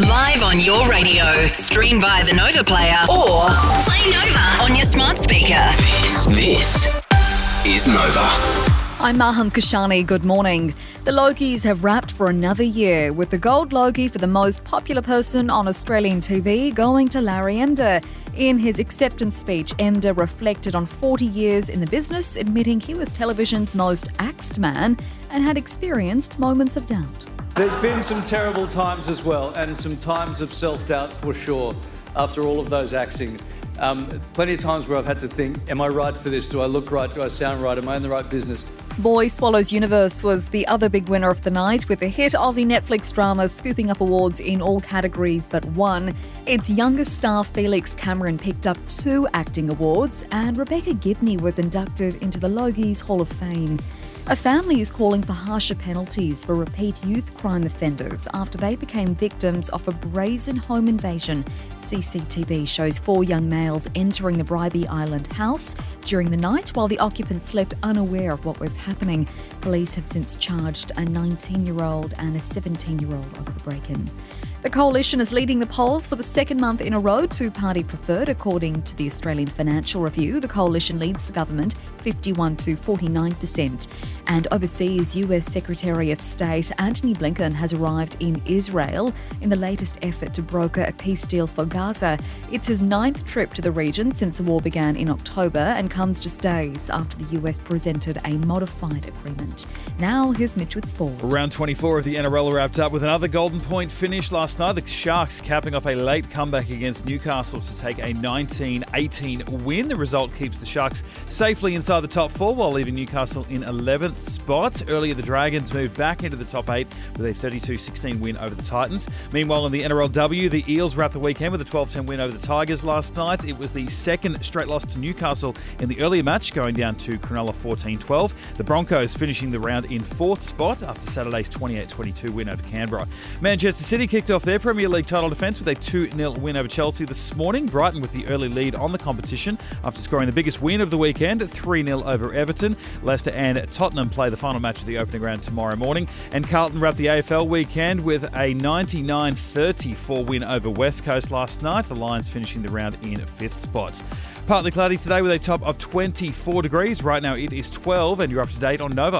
Live on your radio. Stream via the Nova player or play Nova on your smart speaker. This is Nova. I'm Maham Kashani. Good morning. The Logies have wrapped for another year, with the Gold Logie for the most popular person on Australian TV going to Larry Emdur. In his acceptance speech, Emdur reflected on 40 years in the business, admitting he was television's most axed man and had experienced moments of doubt. There's been some terrible times as well, and some times of self-doubt for sure, after all of those axings. Plenty of times where I've had to think, am I right for this? Do I look right? Do I sound right? Am I in the right business? Boy Swallows Universe was the other big winner of the night, with the hit Aussie Netflix drama scooping up awards in all categories but one. Its youngest star Felix Cameron picked up 2 acting awards, and Rebecca Gibney was inducted into the Logies Hall of Fame. A family is calling for harsher penalties for repeat youth crime offenders after they became victims of a brazen home invasion. CCTV shows 4 young males entering the Bribie Island house during the night while the occupants slept unaware of what was happening. Police have since charged a 19-year-old and a 17-year-old over the break-in. The coalition is leading the polls for the second month in a row, two-party preferred, according to the Australian Financial Review. The coalition leads the government 51 to 49%. And overseas, US Secretary of State Antony Blinken has arrived in Israel in the latest effort to broker a peace deal for Gaza. It's his 9th trip to the region since the war began in October and comes just days after the US presented a modified agreement. Now, here's Mitch with sport. Round 24 of the NRL wrapped up with another golden point finish last night. The Sharks capping off a late comeback against Newcastle to take a 19-18 win. The result keeps the Sharks safely inside the top 4 while leaving Newcastle in 11th spot. Earlier, the Dragons moved back into the top 8 with a 32-16 win over the Titans. Meanwhile, in the NRLW, the Eels wrapped the weekend with a 12-10 win over the Tigers last night. It was the second straight loss to Newcastle in the earlier match, going down to Cronulla 14-12. The Broncos finishing the round in 4th spot after Saturday's 28-22 win over Canberra. Manchester City kicked off their Premier League title defence with a 2-0 win over Chelsea this morning. Brighton with the early lead on the competition after scoring the biggest win of the weekend, 3-0 over Everton. Leicester and Tottenham play the final match of the opening round tomorrow morning. And Carlton wrapped the AFL weekend with a 99-34 win over West Coast last night. The Lions finishing the round in 5th spot. Partly cloudy today with a top of 24 degrees. Right now it is 12 and you're up to date on Nova.